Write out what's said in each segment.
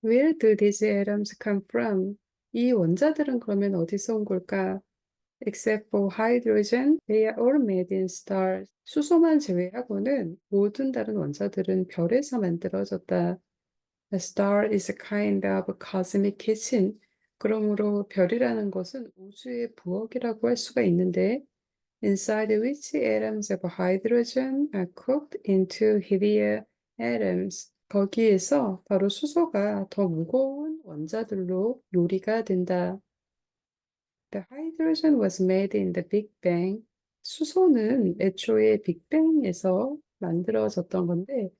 Where do these atoms come from? 이 원자들은 그러면 어디서 온 걸까? Except for hydrogen, they are all made in stars. 수소만 제외하고는 모든 다른 원자들은 별에서 만들어졌다. A star is a kind of cosmic kitchen. 그러므로 별이라는 것은 우주의 부엌이라고 할 수가 있는데, inside which atoms of hydrogen are cooked into heavier atoms. 거기에서 바로 수소가 더 무거운 원자들로 요리가 된다. The hydrogen was made in the Big Bang. 수소는 애초에 빅뱅에서 만들어졌던 건데,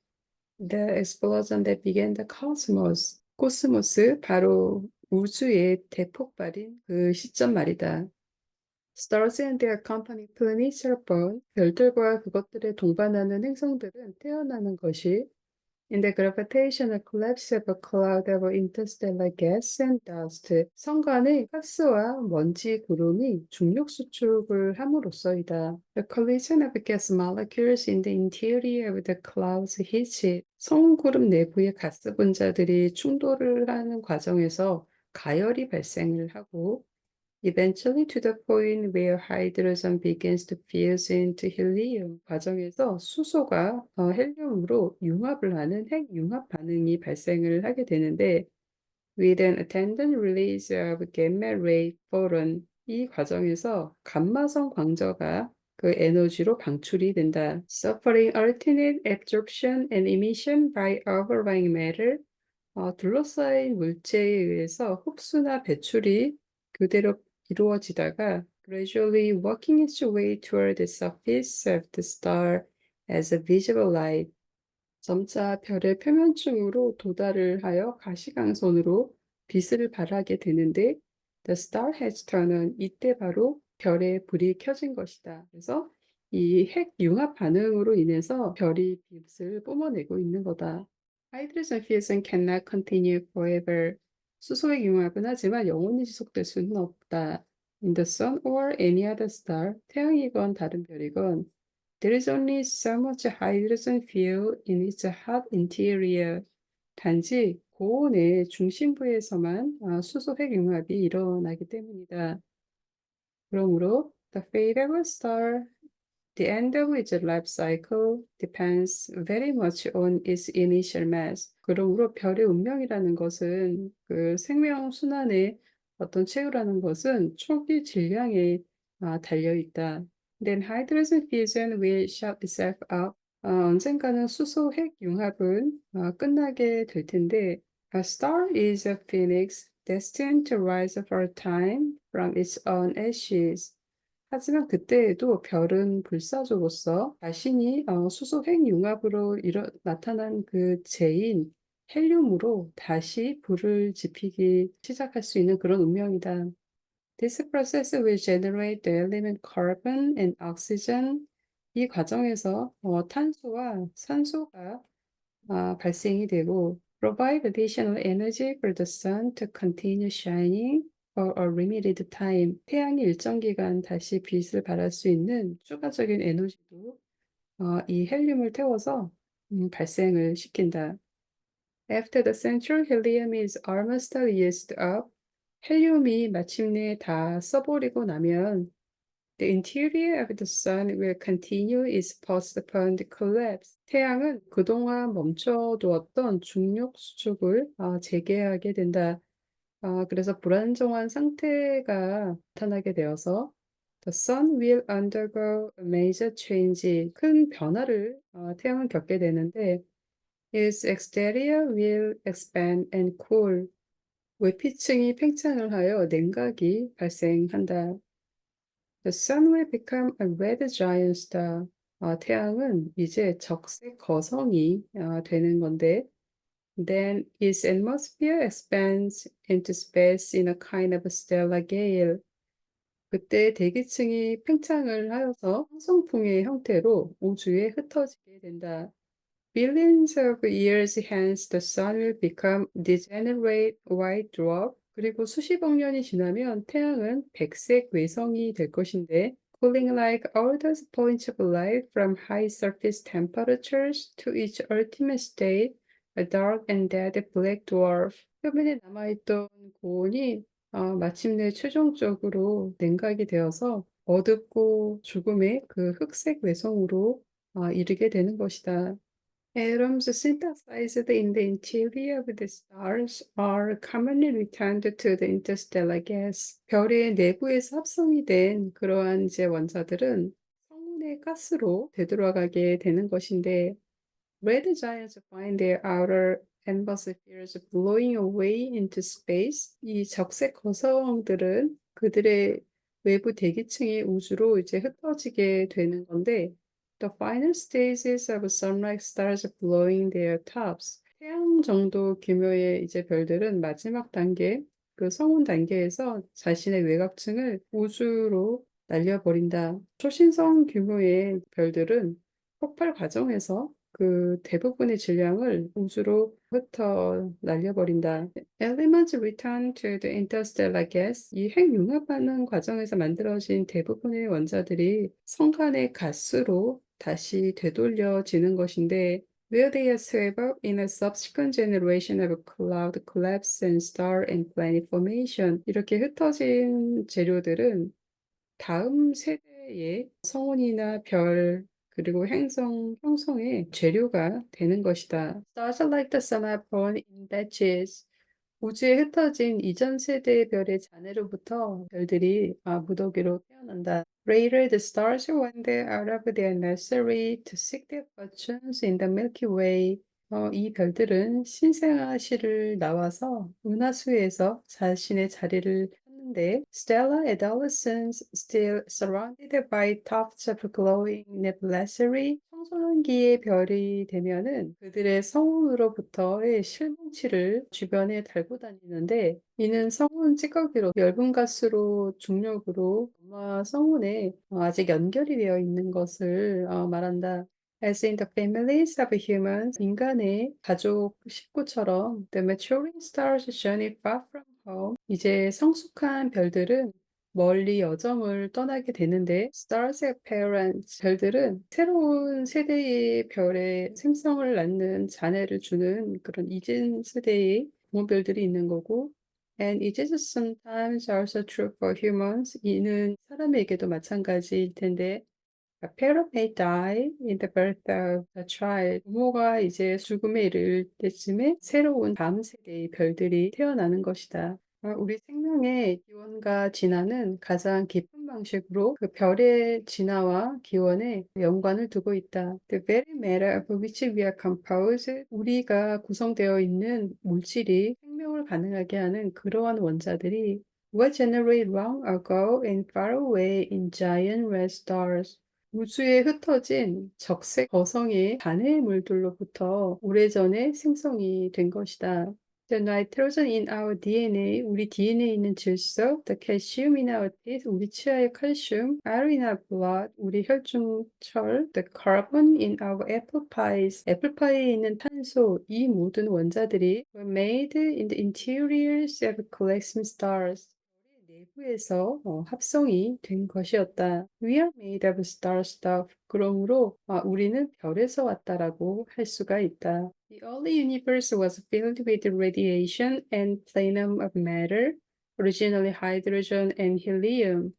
The explosion that began the cosmos. 코스모스, 바로 우주의 대폭발인 그 시점 말이다. Stars and their company planets are born. 별들과 그것들의 동반하는 행성들은 태어나는 것이 in the gravitational collapse of a cloud of interstellar gas and dust. 성간의 가스와 먼지 구름이 중력 수축을 함으로써이다. The collision of gas molecules in the interior of the clouds heats it. 성구름 내부의 가스 분자들이 충돌을 하는 과정에서 가열이 발생을 하고 eventually to the point where hydrogen begins to fuse into helium. 과정에서 수소가 헬륨으로 융합을 하는 핵융합 반응이 발생을 하게 되는데 with an attendant release of gamma ray photon. 이 과정에서 감마성 광저가 그 에너지로 방출이 된다. Suffering alternate absorption and emission by overlying matter. 둘러싸인 물체에 의해서 흡수나 배출이 그대로 이루어지다가 gradually working its way toward the surface of the star as a visible light. 점차 별의 표면층으로 도달을 하여 가시광선으로 빛을 발하게 되는데 the star has turned on. 이때 바로 별의 불이 켜진 것이다. 그래서 이 핵 융합 반응으로 인해서 별이 빛을 뿜어내고 있는 거다. Hydrogen fusion cannot continue forever. 수소의 융합은 하지만 영원히 지속될 수는 없다. In the sun or any other star, 태양이건 다른 별이건 there is only so much hydrogen fuel in its hot interior. 단지 고온의 중심부에서만 수소 핵융합이 일어나기 때문이다. 그러므로 the fate of a star, the end of its life cycle depends very much on its initial mass. 그러므로 별의 운명이라는 것은 그 생명 순환의 어떤 최후라는 것은 초기 질량에 달려 있다. Then hydrogen fusion will shut itself up. 언젠가는 수소 핵 융합은 끝나게 될 텐데, a star is a phoenix destined to rise for a time from its own ashes. 하지만 그때에도 별은 불사조로서 자신이 수소 핵융합으로 나타난 그 재인 헬륨으로 다시 불을 지피기 시작할 수 있는 그런 운명이다. This process will generate the element carbon and oxygen. 이 과정에서 탄소와 산소가 발생이 되고 provide additional energy for the sun to continue shining for a limited time. 태양이 일정 기간 다시 빛을 발할 수 있는 추가적인 에너지도 이 헬륨을 태워서 발생을 시킨다. After the central helium is almost used up, 헬륨이 마침내 다 써버리고 나면 The interior of the sun will continue its postponed collapse. 태양은 그동안 멈춰두었던 중력 수축을 재개하게 된다. 그래서 불안정한 상태가 나타나게 되어서 The sun will undergo a major change. 큰 변화를 태양은 겪게 되는데 Its exterior will expand and cool. 외피층이 팽창을 하여 냉각이 발생한다. The sun will become a red giant star. 태양은 이제 적색 거성이 되는 건데, then its atmosphere expands into space in a kind of stellar gale. 그때 대기층이 팽창을 하여서 황성풍의 형태로 우주에 흩어지게 된다. Billions of years hence, the sun will become degenerate white dwarf. 그리고 수십억 년이 지나면 태양은 백색 외성이 될 것인데, cooling like all those points of light from high surface temperatures to its ultimate state, a dark and dead black dwarf. 표면에 남아있던 고온이 마침내 최종적으로 냉각이 되어서 어둡고 죽음의 그 흑색 외성으로 이르게 되는 것이다. Atoms synthesized in the interior of the stars are commonly returned to the interstellar gas. 별의 내부에서 합성이 된 그러한 이제 원자들은 성운의 가스로 되돌아가게 되는 것인데, red giants find their outer atmospheres blowing away into space. 이 적색 거성들은 그들의 외부 대기층이 우주로 이제 흩어지게 되는 건데, the final stages of sunlight stars blowing their tops. 태양 정도 규모의 이제 별들은 마지막 단계, 그 성운 단계에서 자신의 외곽층을 우주로 날려버린다. 초신성 규모의 별들은 폭발 과정에서 그 대부분의 질량을 우주로 흩어 날려버린다. Elements return to the interstellar gas. 이 핵융합 반응 과정에서 만들어진 대부분의 원자들이 성간의 가스로 다시 되돌려지는 것인데, will they survive in a subsequent generation of cloud collapse and star and planet formation? 이렇게 흩어진 재료들은 다음 세대의 성운이나 별, 그리고 행성 형성의 재료가 되는 것이다. Stars like the sun are born in batches. 우주에 흩어진 이전 세대의 별의 잔해로부터 별들이 무더기로 태어난다. Later, the stars wander out of their nursery to seek their fortunes in the Milky Way. 이 별들은 신생아실을 나와서 은하수에서 자신의 자리를 찾는데, stellar adolescents still surrounded by tufts of glowing nebulaceae. 청소년기의 별이 되면은 그들의 성운으로부터의 실뭉치를 주변에 달고 다니는데, 이는 성운 찌꺼기로 엷은 가스로 중력으로 성운에 아직 연결이 되어 있는 것을 말한다. As in the families of humans, 인간의 가족 식구처럼, the maturing stars journey far from home. 이제 성숙한 별들은 멀리 여정을 떠나게 되는데, stars have parents. 별들은 새로운 세대의 별의 생성을 낳는 잔해를 주는 그런 이전 세대의 부모별들이 있는 거고, and it is sometimes also true for humans. 이는 사람에게도 마찬가지일 텐데, a parent may die in the birth of a child. 부모가 이제 죽음에 이를 때쯤에 새로운 다음 세대의 별들이 태어나는 것이다. 우리 생명의 기원과 진화는 가장 깊은 방식으로 그 별의 진화와 기원에 연관을 두고 있다. The very matter of which we are composed, 우리가 구성되어 있는 물질이 생명을 가능하게 하는 그러한 원자들이 were generated long ago and far away in giant red stars. 우주에 흩어진 적색 거성의 잔해물들로부터 오래전에 생성이 된 것이다. The nitrogen in our DNA, 우리 DNA에 있는 질소, the calcium in our teeth, 우리 치아의 칼슘, iron in our blood, 우리 혈중철, the carbon in our apple pies, 애플파이에 있는 탄소, 이 모든 원자들이 were made in the interiors of collapsing stars. 내부에서 합성이 된 것이었다. We are made of star stuff. 그러므로 우리는 별에서 왔다라고 할 수가 있다. The early universe was filled with radiation and plenum of matter, originally hydrogen and helium.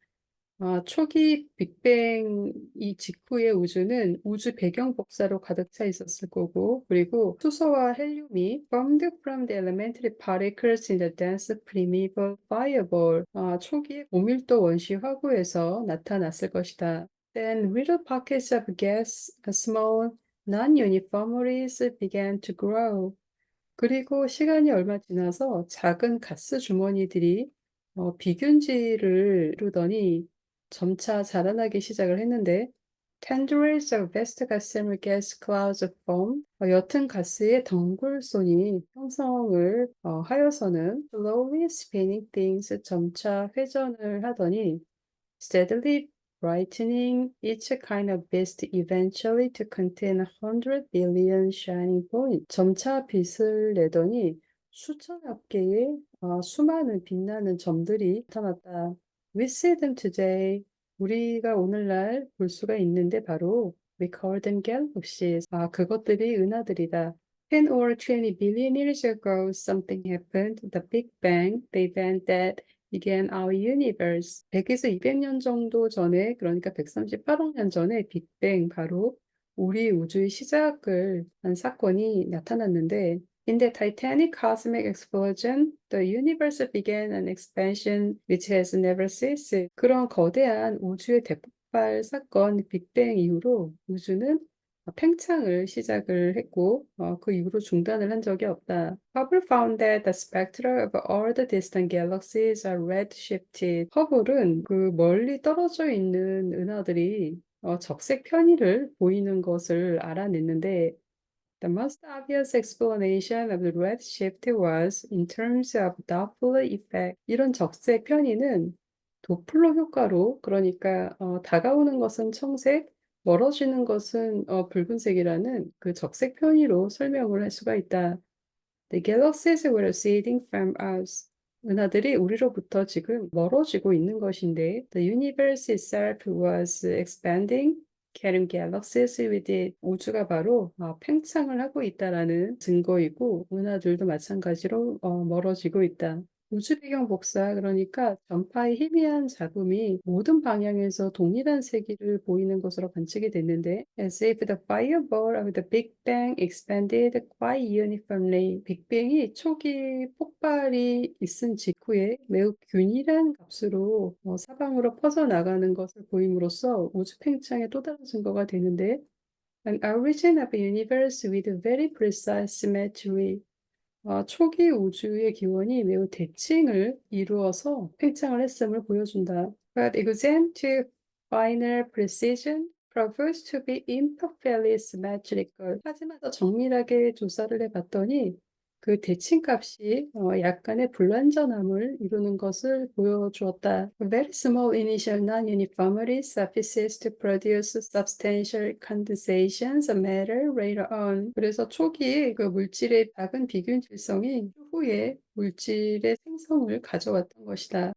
초기 빅뱅 이 직후의 우주는 우주 배경 복사로 가득 차 있었을 거고, 그리고 수소와 헬륨이 formed from the elementary particles in the dense primeval fireball. 초기의 고밀도 원시 화구에서 나타났을 것이다. Then little pockets of gas, small non-uniformities began to grow. 그리고 시간이 얼마 지나서 작은 가스 주머니들이 비균지를 이루더니 점차 자라나기 시작을 했는데, tendrils of vast gossamer gas clouds formed. 옅은 가스의 덩굴손이 형성을 하여서는 slowly spinning things, 점차 회전을 하더니 steadily brightening each kind of beast eventually to contain 100 billion shining points. 점차 빛을 내더니 수천억 개의 수많은 빛나는 점들이 나타났다. We see them today. 우리가 오늘날 볼 수가 있는데 바로 we call them galaxies. 그것들이 은하들이다. 10 or 20 billion years ago, something happened, the Big Bang, the event that began our universe. 100에서 200년 정도 전에, 그러니까 138억 년 전에 빅뱅, 바로 우리 우주의 시작을 한 사건이 나타났는데, in the titanic cosmic explosion, the universe began an expansion which has never ceased. 그런 거대한 우주의 대폭발 사건 빅뱅 이후로 우주는 팽창을 시작을 했고 그 이후로 중단을 한 적이 없다. Hubble found that the spectra of all the distant galaxies are redshifted. 허블은 그 멀리 떨어져 있는 은하들이 적색 편의를 보이는 것을 알아냈는데 The most obvious explanation of the redshift was in terms of Doppler effect. 이런 적색 편의는 도플러 효과로, 그러니까 다가오는 것은 청색, 멀어지는 것은 붉은색이라는 그 적색 편의로 설명을 할 수가 있다. The galaxies were receding from us. 은하들이 우리로부터 지금 멀어지고 있는 것인데, the universe itself was expanding, carrying galaxies with it. 우주가 바로 팽창을 하고 있다라는 증거이고, 은하들도 마찬가지로 멀어지고 있다. 우주 배경 복사, 그러니까 전파의 희미한 잡음이 모든 방향에서 동일한 세기를 보이는 것으로 관측이 됐는데, as if the fireball of the Big Bang expanded quite uniformly. 빅뱅이 초기 폭발이 있은 직후에 매우 균일한 값으로 사방으로 퍼져나가는 것을 보임으로써 우주 팽창의 또 다른 증거가 되는데, an origin of a universe with very precise symmetry. 초기 우주의 기원이 매우 대칭을 이루어서 팽창을 했음을 보여준다. But exam to final precision proves to be imperfectly symmetrical. 하지만 더 정밀하게 조사를 해봤더니 그 대칭값이 약간의 불완전함을 이루는 것을 보여주었다. Very small initial non-uniformity suffices to produce substantial condensations of matter later on. 그래서 초기에 그 물질의 작은 비균질성이 후에 물질의 생성을 가져왔던 것이다.